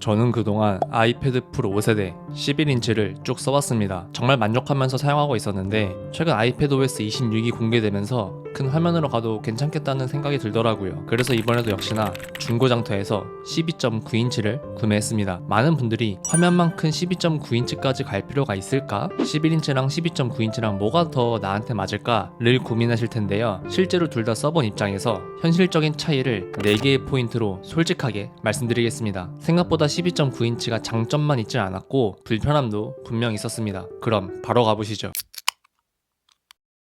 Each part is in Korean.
저는 그동안 아이패드 프로 5세대 11인치를 쭉 써왔습니다. 정말 만족하면서 사용하고 있었는데 최근 아이패드 OS 26이 공개되면서 큰 화면으로 가도 괜찮겠다는 생각이 들더라고요. 그래서 이번에도 역시나 중고장터에서 12.9인치를 구매했습니다. 많은 분들이 화면만 큰 12.9인치까지 갈 필요가 있을까? 11인치랑 12.9인치랑 뭐가 더 나한테 맞을까를 고민하실 텐데요. 실제로 둘 다 써본 입장에서 현실적인 차이를 4개의 포인트로 솔직하게 말씀드리겠습니다. 생각보다 12.9인치가 장점만 있진 않았고 불편함도 분명 있었습니다. 그럼 바로 가보시죠.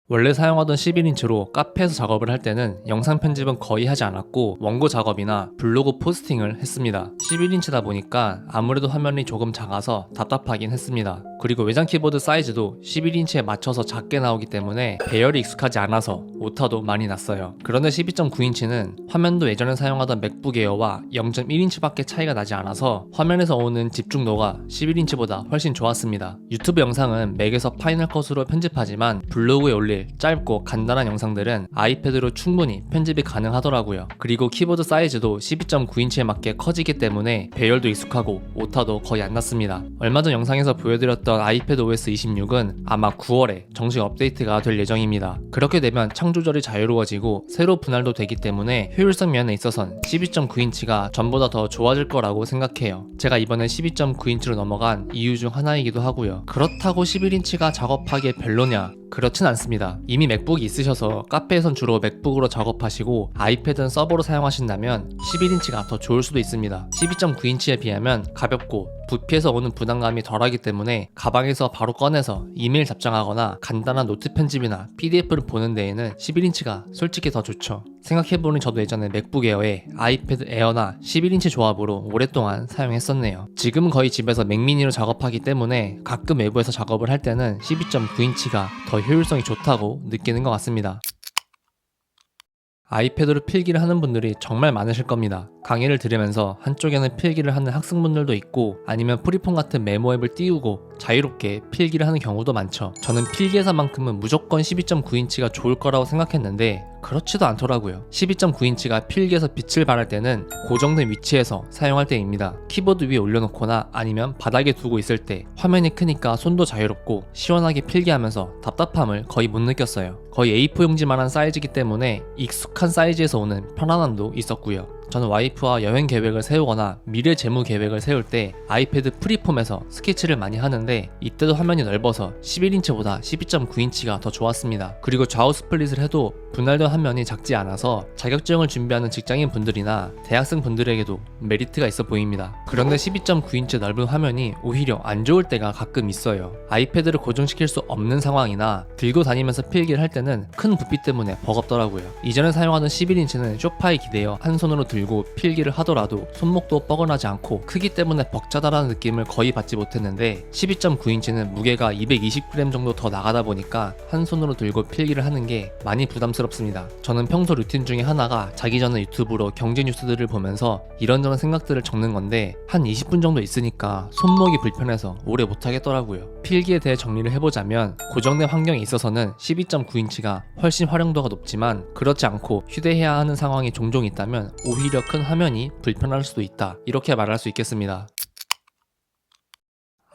원래 사용하던 11인치로 카페에서 작업을 할 때는 영상 편집은 거의 하지 않았고 원고 작업이나 블로그 포스팅을 했습니다. 11인치다 보니까 아무래도 화면이 조금 작아서 답답하긴 했습니다. 그리고 외장 키보드 사이즈도 11인치에 맞춰서 작게 나오기 때문에 배열이 익숙하지 않아서 오타도 많이 났어요. 그런데 12.9인치는 화면도 예전에 사용하던 맥북 에어와 0.1인치밖에 차이가 나지 않아서 화면에서 오는 집중도가 11인치보다 훨씬 좋았습니다. 유튜브 영상은 맥에서 파이널 컷으로 편집하지만 블로그에 올릴 짧고 간단한 영상들은 아이패드로 충분히 편집이 가능하더라고요. 그리고 키보드 사이즈도 12.9인치에 맞게 커지기 때문에 배열도 익숙하고 오타도 거의 안 났습니다. 얼마 전 영상에서 보여드렸던 아이패드 OS 26은 아마 9월에 정식 업데이트가 될 예정입니다. 그렇게 되면 창 조절이 자유로워지고 세로 분할도 되기 때문에 효율성 면에 있어선 12.9인치가 전보다 더 좋아질 거라고 생각해요. 제가 이번에 12.9인치로 넘어간 이유 중 하나이기도 하고요. 그렇다고 11인치가 작업하기에 별로냐? 그렇진 않습니다. 이미 맥북이 있으셔서 카페에선 주로 맥북으로 작업하시고 아이패드는 서버로 사용하신다면 11인치가 더 좋을 수도 있습니다. 12.9인치에 비하면 가볍고 부피에서 오는 부담감이 덜하기 때문에 가방에서 바로 꺼내서 이메일 답장하거나 간단한 노트 편집이나 PDF를 보는 데에는 11인치가 솔직히 더 좋죠. 생각해보니 저도 예전에 맥북 에어에 아이패드 에어나 11인치 조합으로 오랫동안 사용했었네요. 지금은 거의 집에서 맥미니로 작업하기 때문에 가끔 외부에서 작업을 할 때는 12.9인치가 더 효율성이 좋다고 느끼는 것 같습니다. 아이패드로 필기를 하는 분들이 정말 많으실 겁니다. 강의를 들으면서 한쪽에는 필기를 하는 학생분들도 있고 아니면 프리폰 같은 메모 앱을 띄우고 자유롭게 필기를 하는 경우도 많죠. 저는 필기에서만큼은 무조건 12.9인치가 좋을 거라고 생각했는데 그렇지도 않더라고요. 12.9인치가 필기에서 빛을 발할 때는 고정된 위치에서 사용할 때입니다. 키보드 위에 올려놓거나 아니면 바닥에 두고 있을 때 화면이 크니까 손도 자유롭고 시원하게 필기하면서 답답함을 거의 못 느꼈어요. 거의 A4 용지만한 사이즈이기 때문에 익숙한 사이즈에서 오는 편안함도 있었고요. 저는 와이프와 여행 계획을 세우거나 미래 재무 계획을 세울 때 아이패드 프리폼에서 스케치를 많이 하는데 이때도 화면이 넓어서 11인치보다 12.9인치가 더 좋았습니다. 그리고 좌우 스플릿을 해도 분할된 화면이 작지 않아서 자격증을 준비하는 직장인 분들이나 대학생 분들에게도 메리트가 있어 보입니다. 그런데 12.9인치 넓은 화면이 오히려 안 좋을 때가 가끔 있어요. 아이패드를 고정시킬 수 없는 상황이나 들고 다니면서 필기를 할 때는 큰 부피 때문에 버겁더라고요. 이전에 사용하던 11인치는 소파에 기대어 한 손으로 들고 필기를 하더라도 손목도 뻐근하지 않고 크기 때문에 벅차다라는 느낌을 거의 받지 못했는데 12.9인치는 무게가 220g 정도 더 나가다 보니까 한 손으로 들고 필기를 하는 게 많이 부담스럽습니다. 저는 평소 루틴 중에 하나가 자기 전에 유튜브로 경제 뉴스들을 보면서 이런저런 생각들을 적는 건데 한 20분 정도 있으니까 손목이 불편해서 오래 못하겠더라고요. 필기에 대해 정리를 해보자면 고정된 환경에 있어서는 12.9인치가 훨씬 활용도가 높지만 그렇지 않고 휴대해야 하는 상황이 종종 있다면 오히려 큰 화면이 불편할 수도 있다, 이렇게 말할 수 있겠습니다.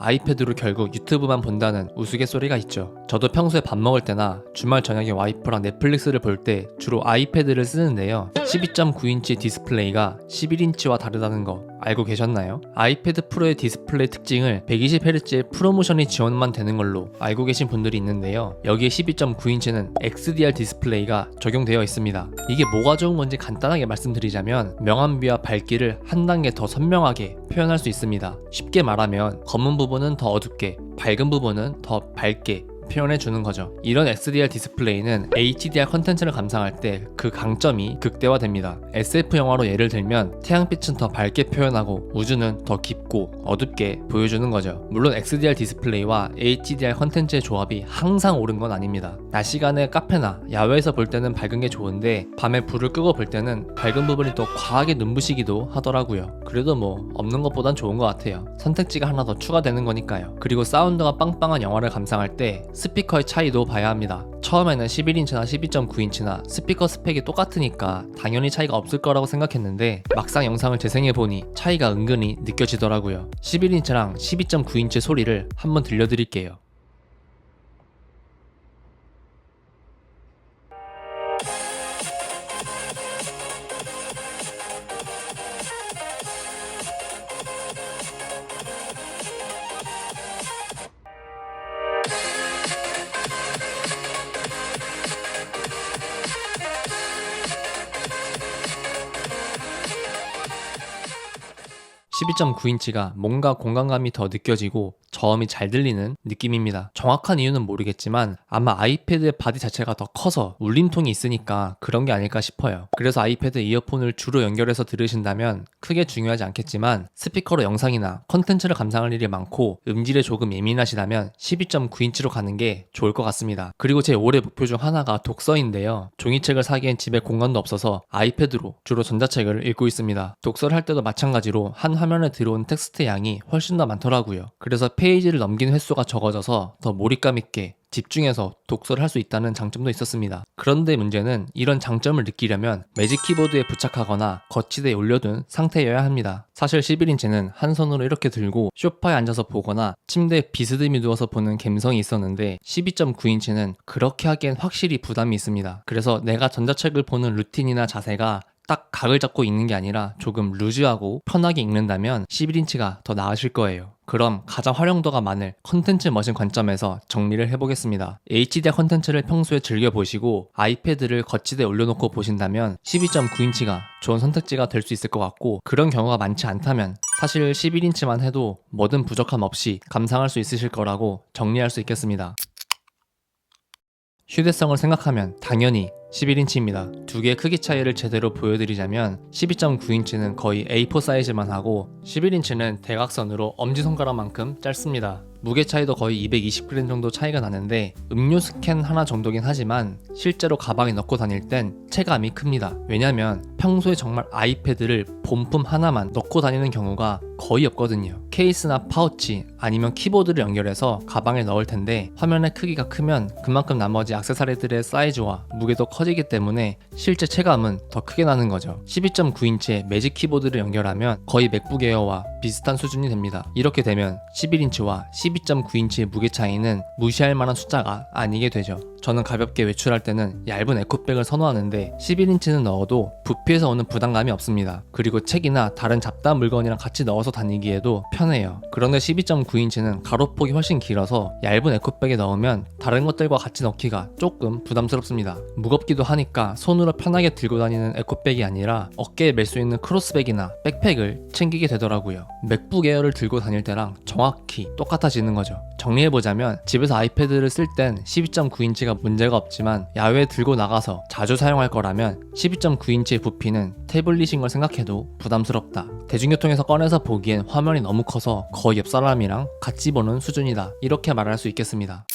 아이패드로 결국 유튜브만 본다는 우스갯소리가 있죠. 저도 평소에 밥 먹을 때나 주말 저녁에 와이프랑 넷플릭스를 볼 때 주로 아이패드를 쓰는데요. 12.9인치 디스플레이가 11인치와 다르다는 거 알고 계셨나요? 아이패드 프로의 디스플레이 특징을 120Hz의 프로모션이 지원만 되는 걸로 알고 계신 분들이 있는데요. 여기에 12.9인치는 XDR 디스플레이가 적용되어 있습니다. 이게 뭐가 좋은 건지 간단하게 말씀드리자면 명암비와 밝기를 한 단계 더 선명하게 표현할 수 있습니다. 쉽게 말하면 검은 부분은 더 어둡게, 밝은 부분은 더 밝게 표현해주는 거죠. 이런 XDR 디스플레이는 HDR 컨텐츠를 감상할 때 그 강점이 극대화됩니다. SF 영화로 예를 들면 태양빛은 더 밝게 표현하고 우주는 더 깊고 어둡게 보여주는 거죠. 물론 XDR 디스플레이와 HDR 컨텐츠의 조합이 항상 옳은 건 아닙니다. 낮 시간에 카페나 야외에서 볼 때는 밝은 게 좋은데 밤에 불을 끄고 볼 때는 밝은 부분이 또 과하게 눈부시기도 하더라고요. 그래도 뭐 없는 것보단 좋은 것 같아요. 선택지가 하나 더 추가되는 거니까요. 그리고 사운드가 빵빵한 영화를 감상할 때 스피커의 차이도 봐야 합니다. 처음에는 11인치나 12.9인치나 스피커 스펙이 똑같으니까 당연히 차이가 없을 거라고 생각했는데 막상 영상을 재생해보니 차이가 은근히 느껴지더라고요. 11인치랑 12.9인치 소리를 한번 들려드릴게요. (12.9인치가) 뭔가 공간감이 더 느껴지고 저음이 잘 들리는 느낌입니다. 정확한 이유는 모르겠지만 아마 아이패드의 바디 자체가 더 커서 울림통이 있으니까 그런 게 아닐까 싶어요. 그래서 아이패드 이어폰을 주로 연결해서 들으신다면 크게 중요하지 않겠지만 스피커로 영상이나 컨텐츠를 감상할 일이 많고 음질에 조금 예민하시다면 12.9인치로 가는 게 좋을 것 같습니다. 그리고 제 올해 목표 중 하나가 독서인데요. 종이책을 사기엔 집에 공간도 없어서 아이패드로 주로 전자책을 읽고 있습니다. 독서를 할 때도 마찬가지로 한 화면에 들어온 텍스트 양이 훨씬 더 많더라고요. 그래서 페이지를 넘긴 횟수가 적어져서 더 몰입감 있게 집중해서 독서를 할 수 있다는 장점도 있었습니다. 그런데 문제는 이런 장점을 느끼려면 매직 키보드에 부착하거나 거치대에 올려둔 상태여야 합니다. 사실 11인치는 한 손으로 이렇게 들고 소파에 앉아서 보거나 침대에 비스듬히 누워서 보는 감성이 있었는데 12.9인치는 그렇게 하기엔 확실히 부담이 있습니다. 그래서 내가 전자책을 보는 루틴이나 자세가 딱 각을 잡고 읽는 게 아니라 조금 루즈하고 편하게 읽는다면 11인치가 더 나으실 거예요. 그럼 가장 활용도가 많을 컨텐츠 머신 관점에서 정리를 해보겠습니다. HDR 컨텐츠를 평소에 즐겨보시고 아이패드를 거치대에 올려놓고 보신다면 12.9인치가 좋은 선택지가 될 수 있을 것 같고, 그런 경우가 많지 않다면 사실 11인치만 해도 뭐든 부족함 없이 감상할 수 있으실 거라고 정리할 수 있겠습니다. 휴대성을 생각하면 당연히 11인치입니다. 두 개의 크기 차이를 제대로 보여드리자면 12.9인치는 거의 A4 사이즈만 하고 11인치는 대각선으로 엄지손가락만큼 짧습니다. 무게 차이도 거의 220g 정도 차이가 나는데 음료 스캔 하나 정도긴 하지만 실제로 가방에 넣고 다닐 땐 체감이 큽니다. 왜냐면 평소에 정말 아이패드를 본품 하나만 넣고 다니는 경우가 거의 없거든요. 케이스나 파우치 아니면 키보드를 연결해서 가방에 넣을 텐데 화면의 크기가 크면 그만큼 나머지 액세서리들의 사이즈와 무게도 커지기 때문에 실제 체감은 더 크게 나는 거죠. 12.9인치에 매직 키보드를 연결하면 거의 맥북 에어와 비슷한 수준이 됩니다. 이렇게 되면 11인치와 12.9인치의 무게 차이는 무시할 만한 숫자가 아니게 되죠. 저는 가볍게 외출할 때는 얇은 에코백을 선호하는데 11인치는 넣어도 부피에서 오는 부담감이 없습니다. 그리고 책이나 다른 잡다한 물건이랑 같이 넣어서 다니기에도 편해요. 그런데 12.9인치는 가로폭이 훨씬 길어서 얇은 에코백에 넣으면 다른 것들과 같이 넣기가 조금 부담스럽습니다. 무겁기도 하니까 손으로 편하게 들고 다니는 에코백이 아니라 어깨에 멜 수 있는 크로스백이나 백팩을 챙기게 되더라고요. 맥북 에어를 들고 다닐 때랑 정확히 똑같아지는 거죠. 정리해보자면 집에서 아이패드를 쓸 땐 12.9인치가 문제가 없지만 야외에 들고 나가서 자주 사용할 거라면 12.9인치의 부피는 태블릿인 걸 생각해도 부담스럽다. 대중교통에서 꺼내서 보기엔 화면이 너무 커서 거의 옆 사람이랑 같이 보는 수준이다. 이렇게 말할 수 있겠습니다.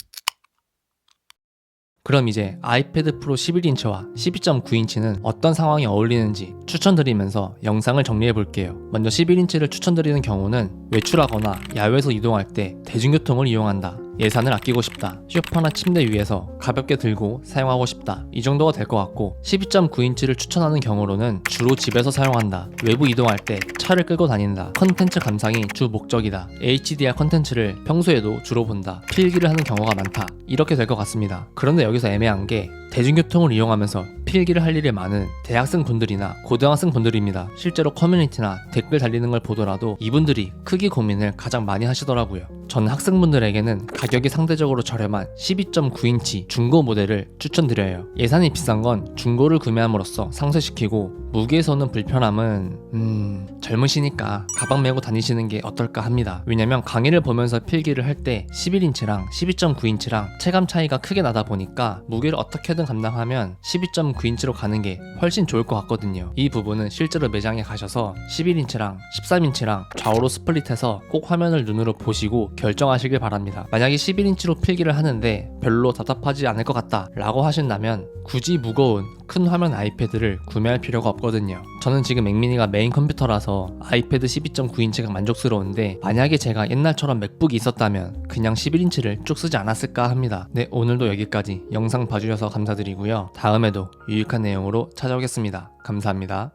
그럼 이제 아이패드 프로 11인치와 12.9인치는 어떤 상황이 어울리는지 추천드리면서 영상을 정리해 볼게요. 먼저 11인치를 추천드리는 경우는 외출하거나 야외에서 이동할 때 대중교통을 이용한다, 예산을 아끼고 싶다, 소파나 침대 위에서 가볍게 들고 사용하고 싶다, 이 정도가 될 것 같고, 12.9인치를 추천하는 경우로는 주로 집에서 사용한다, 외부 이동할 때 차를 끌고 다닌다, 컨텐츠 감상이 주 목적이다, HDR 컨텐츠를 평소에도 주로 본다, 필기를 하는 경우가 많다, 이렇게 될 것 같습니다. 그런데 여기서 애매한 게 대중교통을 이용하면서 필기를 할 일이 많은 대학생 분들이나 고등학생 분들입니다. 실제로 커뮤니티나 댓글 달리는 걸 보더라도 이분들이 크기 고민을 가장 많이 하시더라고요. 저는 학생분들에게는 가격이 상대적으로 저렴한 12.9인치 중고 모델을 추천드려요. 예산이 비싼 건 중고를 구매함으로써 상쇄시키고, 무게에서 오는 불편함은 젊으시니까 가방 메고 다니시는 게 어떨까 합니다. 왜냐면 강의를 보면서 필기를 할 때 11인치랑 12.9인치랑 체감 차이가 크게 나다 보니까 무게를 어떻게든 감당하면 12.9인치로 가는 게 훨씬 좋을 것 같거든요. 이 부분은 실제로 매장에 가셔서 11인치랑 13인치랑 좌우로 스플릿해서 꼭 화면을 눈으로 보시고 결정하시길 바랍니다. 만약에 11인치로 필기를 하는데 별로 답답하지 않을 것 같다 라고 하신다면 굳이 무거운 큰 화면 아이패드를 구매할 필요가 없거든요. 저는 지금 맥미니가 메인 컴퓨터라서 아이패드 12.9인치가 만족스러운데 만약에 제가 옛날처럼 맥북이 있었다면 그냥 11인치를 쭉 쓰지 않았을까 합니다. 네, 오늘도 여기까지 영상 봐주셔서 감사드리고요. 다음에도 유익한 내용으로 찾아오겠습니다. 감사합니다.